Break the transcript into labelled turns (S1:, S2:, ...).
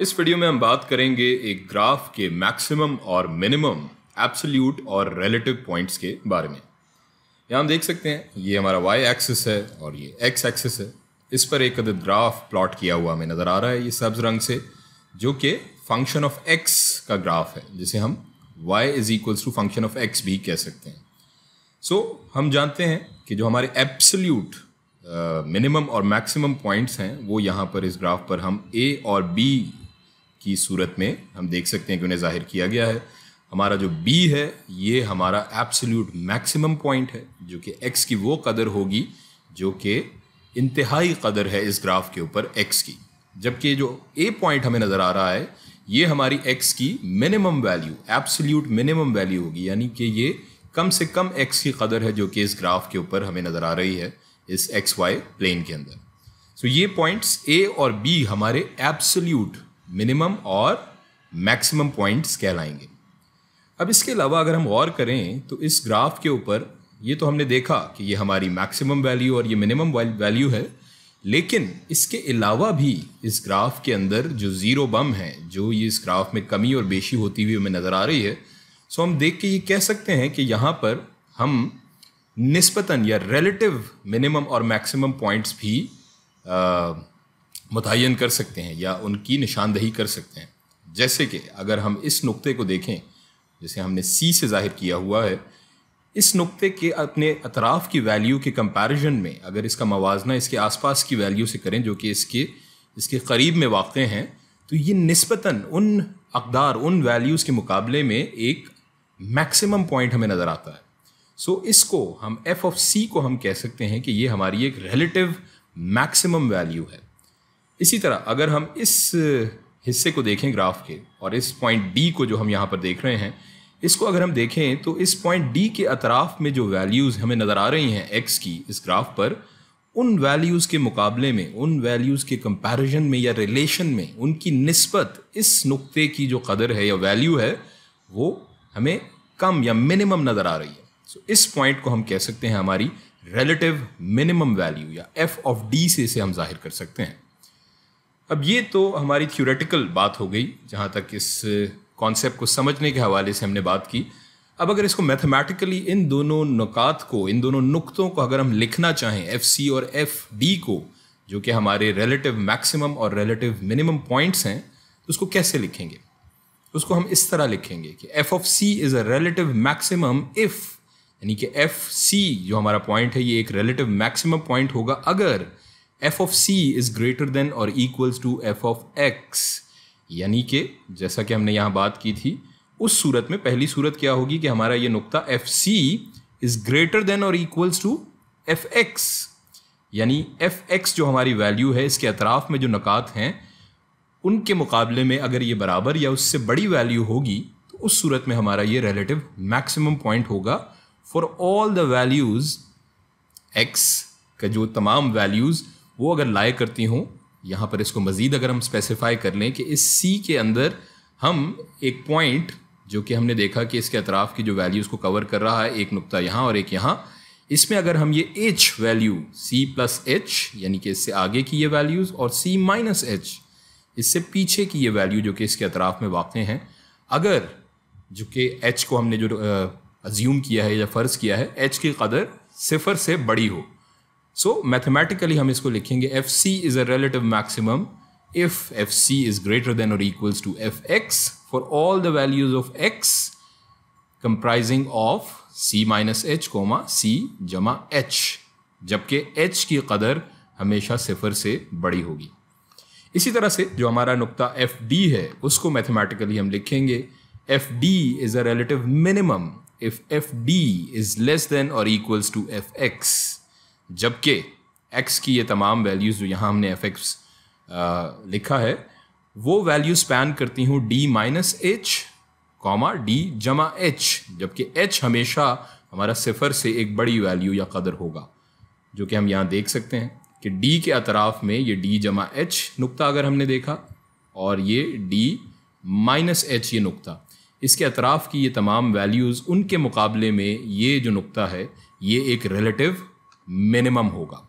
S1: इस वीडियो में हम बात करेंगे एक ग्राफ के मैक्सिमम और मिनिमम एब्सोल्यूट और रिलेटिव पॉइंट्स के बारे में। यहाँ हम देख सकते हैं ये हमारा वाई एक्सिस है और ये एक्स एक्सिस है। इस पर एक ग्राफ प्लॉट किया हुआ हमें नज़र आ रहा है ये सब्ज रंग से, जो कि फंक्शन ऑफ एक्स का ग्राफ है, जिसे हम y is equals to function of x भी कह सकते हैं। हम जानते हैं कि जो हमारे एब्सोल्यूट मिनिमम और मैक्सिमम पॉइंट्स हैं वो यहाँ पर इस ग्राफ पर हम a और b की सूरत में हम देख सकते हैं कि उन्हें जाहिर किया गया है। हमारा जो b है ये हमारा एब्सोल्यूट मैक्सिमम पॉइंट है, जो कि x की वो कदर होगी जो कि इंतहाई कदर है इस ग्राफ के ऊपर x की, जबकि जो a पॉइंट हमें नज़र आ रहा है ये हमारी x की minimum value, absolute minimum value होगी, यानी कि ये कम से कम x की कदर है जो कि इस ग्राफ के ऊपर हमें नज़र आ रही है इस xy प्लेन के अंदर। ये पॉइंट्स a और b हमारे एब्सोल्यूट मिनिमम और मैक्सिमम पॉइंट्स कहलाएंगे। अब इसके अलावा अगर हम गौर करें तो इस ग्राफ के ऊपर ये तो हमने देखा कि ये हमारी मैक्सिमम वैल्यू और ये मिनिमम वैल्यू है, लेकिन इसके अलावा भी इस ग्राफ के अंदर जो ज़ीरो बम है, जो ये इस ग्राफ में कमी और बेशी होती हुई हमें नज़र आ रही है, हम देख के ये कह सकते हैं कि यहाँ पर हम निस्बतन या रिलेटिव मिनिमम और मैक्सिमम पॉइंट्स भी मुतय्यन कर सकते हैं या उनकी निशानदही कर सकते हैं। जैसे कि अगर हम इस नुक्ते को देखें, जैसे हमने C से जाहिर किया हुआ है, इस नुक्ते के अपने अतराफ़ की वैल्यू के कंपैरिजन में अगर इसका मवाजना इसके आसपास की वैल्यू से करें जो कि इसके करीब में वाक़े हैं, तो ये निस्बतन उन अक़दार, उन वैल्यूज़ के मुकाबले में एक मैक्सिमम पॉइंट हमें नज़र आता है। इसको हम f ऑफ c को हम कह सकते हैं कि ये हमारी एक रिलेटिव मैक्सिमम वैल्यू है। इसी तरह अगर हम इस हिस्से को देखें ग्राफ के और इस पॉइंट D को जो हम यहाँ पर देख रहे हैं, इसको अगर हम देखें तो इस पॉइंट D के अतराफ़ में जो वैल्यूज़ हमें नज़र आ रही हैं x की इस ग्राफ पर, उन वैल्यूज़ के मुकाबले में, उन वैल्यूज़ के कंपैरिजन में या रिलेशन में उनकी निस्बत इस नुक्ते की जो कदर है या वैल्यू है वो हमें कम या मिनिमम नज़र आ रही है। इस पॉइंट को हम कह सकते हैं हमारी रिलेटिव मिनिमम वैल्यू या f ऑफ d से इसे हम जाहिर कर सकते हैं। अब ये तो हमारी थ्योरेटिकल बात हो गई, जहाँ तक इस कॉन्सेप्ट को समझने के हवाले से हमने बात की। अब अगर इसको मैथमेटिकली इन दोनों नुकात को, इन दोनों नुक्तों को अगर हम लिखना चाहें, FC और FD को, जो कि हमारे रिलेटिव मैक्सिमम और रिलेटिव मिनिमम पॉइंट्स हैं, तो उसको कैसे लिखेंगे? उसको हम इस तरह लिखेंगे कि f of c is a relative maximum if, यानी कि FC जो हमारा पॉइंट है ये एक रिलेटिव मैक्सिमम पॉइंट होगा अगर f of c is greater than और equals to f of x, यानी कि जैसा कि हमने यहाँ बात की थी उस सूरत में पहली सूरत क्या होगी कि हमारा ये नुक्ता FC इज़ ग्रेटर देन और इक्वल्स टू fx, यानी fx जो हमारी वैल्यू है इसके अतराफ़ में जो नुकात हैं उनके मुकाबले में अगर ये बराबर या उससे बड़ी वैल्यू होगी तो उस सूरत में हमारा ये रिलेटिव मैक्सिमम पॉइंट होगा for all the values x का, जो तमाम वैल्यूज़ वो अगर लाए करती हों। यहाँ पर इसको मज़ीद अगर हम स्पेसिफाई कर लें कि इस c के अंदर हम एक पॉइंट जो कि हमने देखा कि इसके अतराफ़ की जो वैल्यूज़ को कवर कर रहा है, एक नुक्ता यहाँ और एक यहाँ, इसमें अगर हम ये h value c plus h, यानी कि इससे आगे की ये वैल्यूज़, और c माइनस h इससे पीछे की ये वैल्यू जो कि इसके अतराफ़ में वाक़े हैं, अगर जो कि h को हमने जो अज्यूम किया है या फ़र्ज़ किया है h की कदर सिफर से बड़ी हो, मैथमेटिकली हम इसको लिखेंगे fc is a relative maximum if fc is greater than और equals to fx for all the values of x comprising of c minus h comma c जमा h, जबकि h की कदर हमेशा सिफर से बड़ी होगी। इसी तरह से जो हमारा नुक्ता FD है उसको मैथमेटिकली हम लिखेंगे FD is a relative minimum if FD is less than और इक्वल्स टू FX, जबकि x की ये तमाम वैल्यूज़ जो यहाँ हमने fx लिखा है वो वैल्यू स्पैन करती हूँ d minus h comma d जमा h, जबकि h हमेशा हमारा सिफर से एक बड़ी वैल्यू या कदर होगा, जो कि हम यहाँ देख सकते हैं कि d के अतराफ़ में ये d जमा h नुक्ता अगर हमने देखा और ये d माइनस h ये नुक्ता, इसके अतराफ़ की ये तमाम वैल्यूज़ उनके मुकाबले में ये जो नुक्ता है ये एक रिलेटिव मिनिमम होगा।